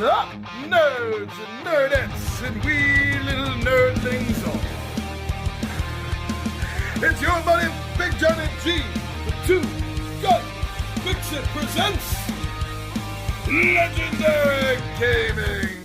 up, nerds and nerdettes, and we little nerdlings all? It's your buddy Big John and G, the Two Gun Pixie presents Legendary Gaming.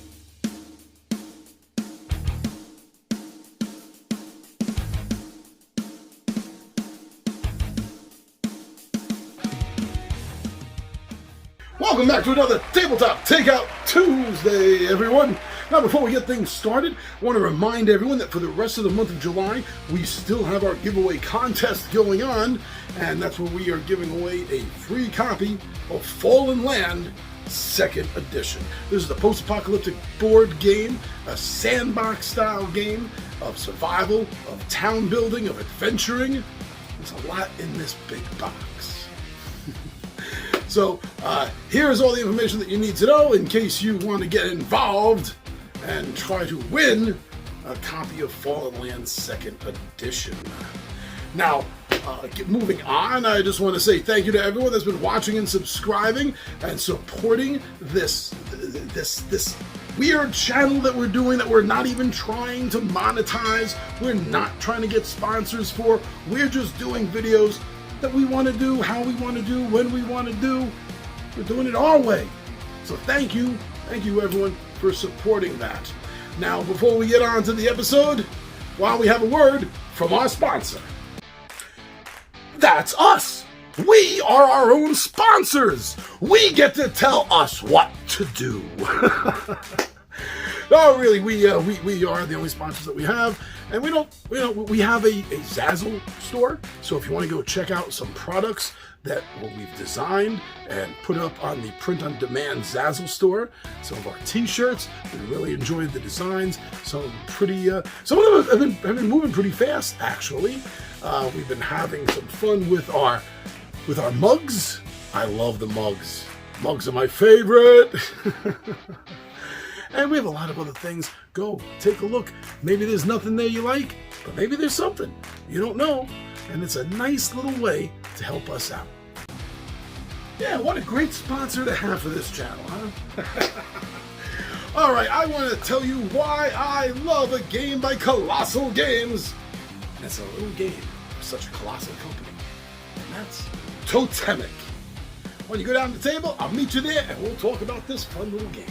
Welcome back to another Tabletop Takeout Tuesday, everyone. Now, before we get things started, I want to remind everyone that for the rest of the month of July, we still have our giveaway contest going on, and that's where we are giving away a free copy of Fallen Land 2nd Edition. This is the post-apocalyptic board game, a sandbox-style game of survival, of town building, of adventuring. There's a lot in this big box. So here's all the information that you need to know in case you want to get involved and try to win a copy of Fallen Land 2nd Edition. Now, moving on, I just want to say thank you to everyone that's been watching and subscribing and supporting this weird channel that we're doing, that we're not even trying to monetize. We're not trying to get sponsors for. We're just doing videos that we want to do, how we want to do, when we want to do. We're doing it our way. So thank you everyone for supporting that. Now, before we get on to the episode, we have a word from our sponsor. That's us. We are our own sponsors. We get to tell us what to do. No, really, we are the only sponsors that we have, and we have a Zazzle store. So if you want to go check out some products that we've designed and put up on the print-on-demand Zazzle store, some of our T-shirts, we really enjoyed the designs. Some of them have been moving pretty fast, actually. We've been having some fun with our mugs. I love the mugs. Mugs are my favorite. And we have a lot of other things. Go take a look. Maybe there's nothing there you like, but maybe there's something. You don't know. And it's a nice little way to help us out. Yeah, what a great sponsor to have for this channel, huh? All right, I want to tell you why I love a game by Kolossal Games. And it's a little game for such a colossal company. And that's Totemic. When you go down to the table, I'll meet you there and we'll talk about this fun little game.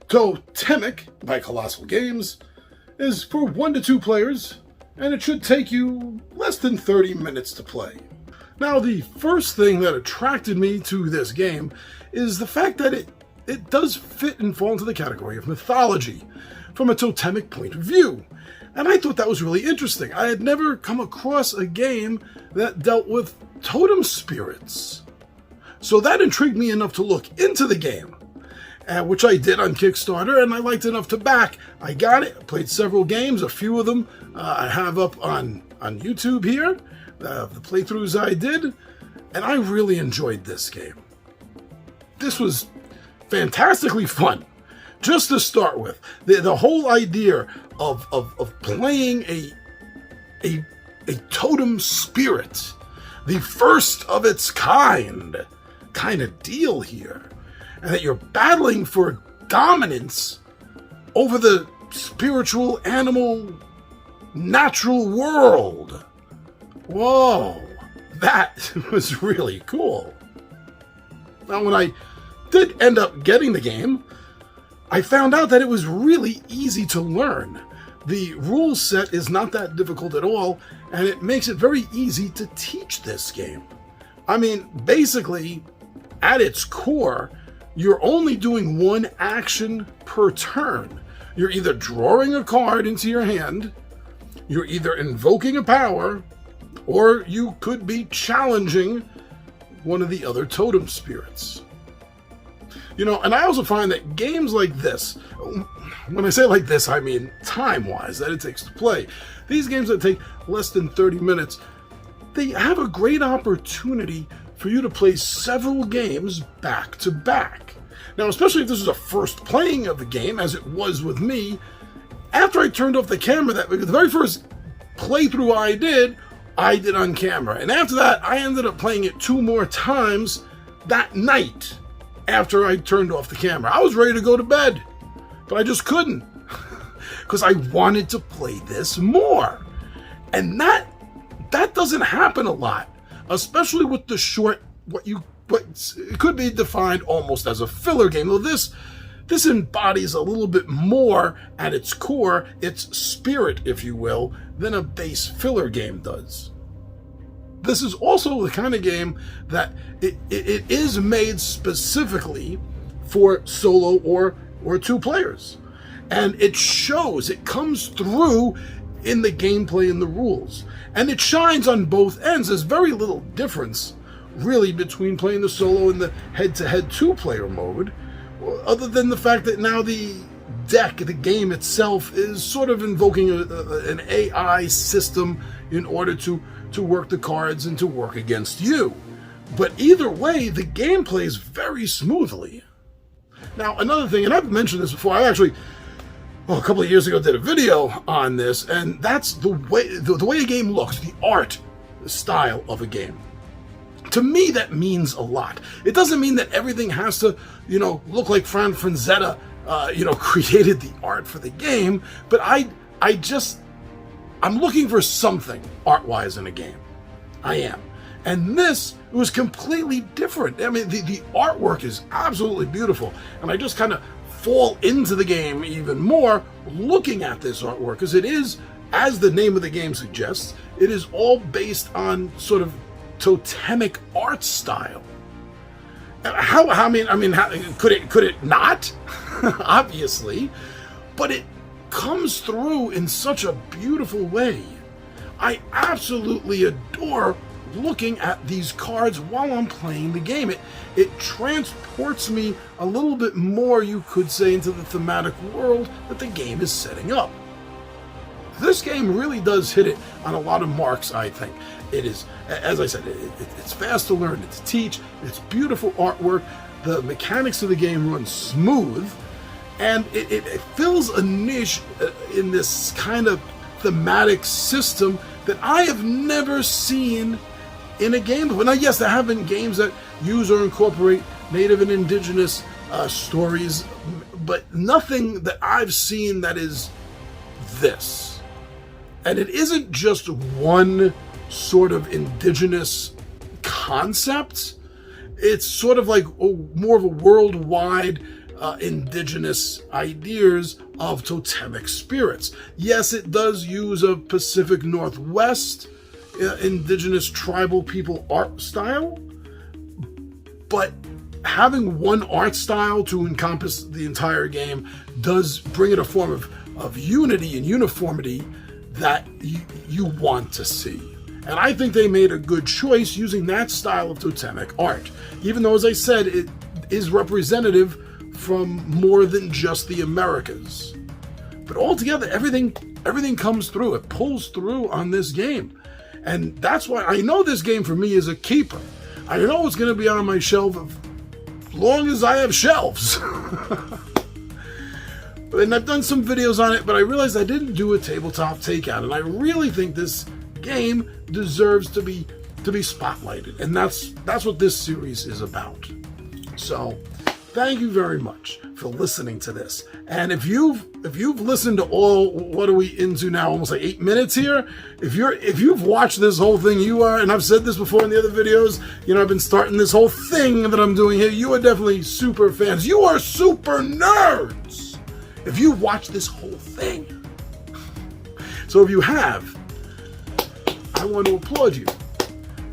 Totemic by Kolossal Games is for 1 to 2 players, and it should take you less than 30 minutes to play. Now, the first thing that attracted me to this game is the fact that it does fit and fall into the category of mythology from a totemic point of view. And I thought that was really interesting. I had never come across a game that dealt with totem spirits. So that intrigued me enough to look into the game, which I did on Kickstarter, and I liked enough to back. I got it, played several games, a few of them I have up on YouTube here, the playthroughs I did, and I really enjoyed this game. This was fantastically fun. Just to start with, the whole idea of playing a totem spirit, the first of its kind of deal here, and that you're battling for dominance over the spiritual, animal, natural world. Whoa, that was really cool. Now, when I did end up getting the game, I found out that it was really easy to learn. The rule set is not that difficult at all, and it makes it very easy to teach this game. I mean, basically, at its core, you're only doing one action per turn. You're either drawing a card into your hand, you're either invoking a power, or you could be challenging one of the other totem spirits. You know, and I also find that games like this, when I say like this, I mean time-wise, that it takes to play. These games that take less than 30 minutes, they have a great opportunity for you to play several games back to back. Now, especially if this was a first playing of the game, as it was with me, after I turned off the camera, the very first playthrough I did on camera. And after that, I ended up playing it 2 more times that night after I turned off the camera. I was ready to go to bed, but I just couldn't because I wanted to play this more. And that doesn't happen a lot, especially with the short, what it could be defined almost as a filler game. Though this embodies a little bit more at its core, its spirit, if you will, than a base filler game does. This is also the kind of game that it is made specifically for solo or 2 players. And it shows, it comes through in the gameplay and the rules. And it shines on both ends. There's very little difference, really, between playing the solo and the head-to-head 2-player mode, other than the fact that now the game itself, is sort of invoking an AI system in order to work the cards and to work against you. But either way, the game plays very smoothly. Now, another thing, and I've mentioned this before, I actually, a couple of years ago, did a video on this, and that's the way a game looks, the art style of a game. To me, that means a lot. It doesn't mean that everything has to, look like Fran Franzetta, created the art for the game, but I'm looking for something art-wise in a game. I am. And this was completely different. I mean, the artwork is absolutely beautiful, and I just kind of fall into the game even more looking at this artwork, because it is, as the name of the game suggests, it is all based on sort of totemic art style. Could it not? Obviously, but it comes through in such a beautiful way. I absolutely adore looking at these cards while I'm playing the game. It transports me a little bit more, you could say, into the thematic world that the game is setting up. This game really does hit it on a lot of marks, I think. It is, as I said, it's fast to learn, to teach, it's beautiful artwork, the mechanics of the game run smooth, and it fills a niche in this kind of thematic system that I have never seen in a game before. Now, yes, there have been games that use or incorporate native and indigenous stories, but nothing that I've seen that is this. And it isn't just one sort of indigenous concept. It's sort of like more of a worldwide indigenous ideas of totemic spirits. Yes, it does use a Pacific Northwest indigenous tribal people art style, but having one art style to encompass the entire game does bring it a form of unity and uniformity that you want to see. And I think they made a good choice using that style of totemic art, even though, as I said, it is representative from more than just the Americas. But altogether, everything comes through. It pulls through on this game. And that's why I know this game for me is a keeper. I know it's going to be on my shelf as long as I have shelves. And I've done some videos on it, but I realized I didn't do a tabletop takeout, and I really think this game deserves to be spotlighted, and that's what this series is about. So, thank you very much for listening to this. And if you've listened to all, what are we into now? Almost like 8 minutes here. If you've watched this whole thing, you are, and I've said this before in the other videos, I've been starting this whole thing that I'm doing here. You are definitely super fans. You are super nerds if you watch this whole thing. So if you have, I want to applaud you.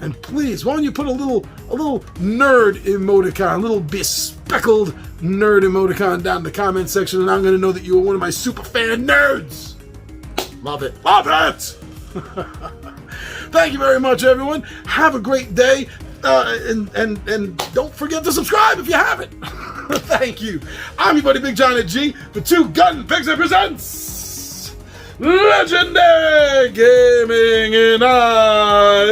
And please, why don't you put a little nerd emoticon, a little bespeckled nerd emoticon down in the comment section, and I'm going to know that you are one of my super fan nerds. Love it. Love it! Thank you very much, everyone. Have a great day. And don't forget to subscribe if you haven't. Thank you. I'm your buddy Big John at G for Two Gun Pixie presents Legendary Gaming, and I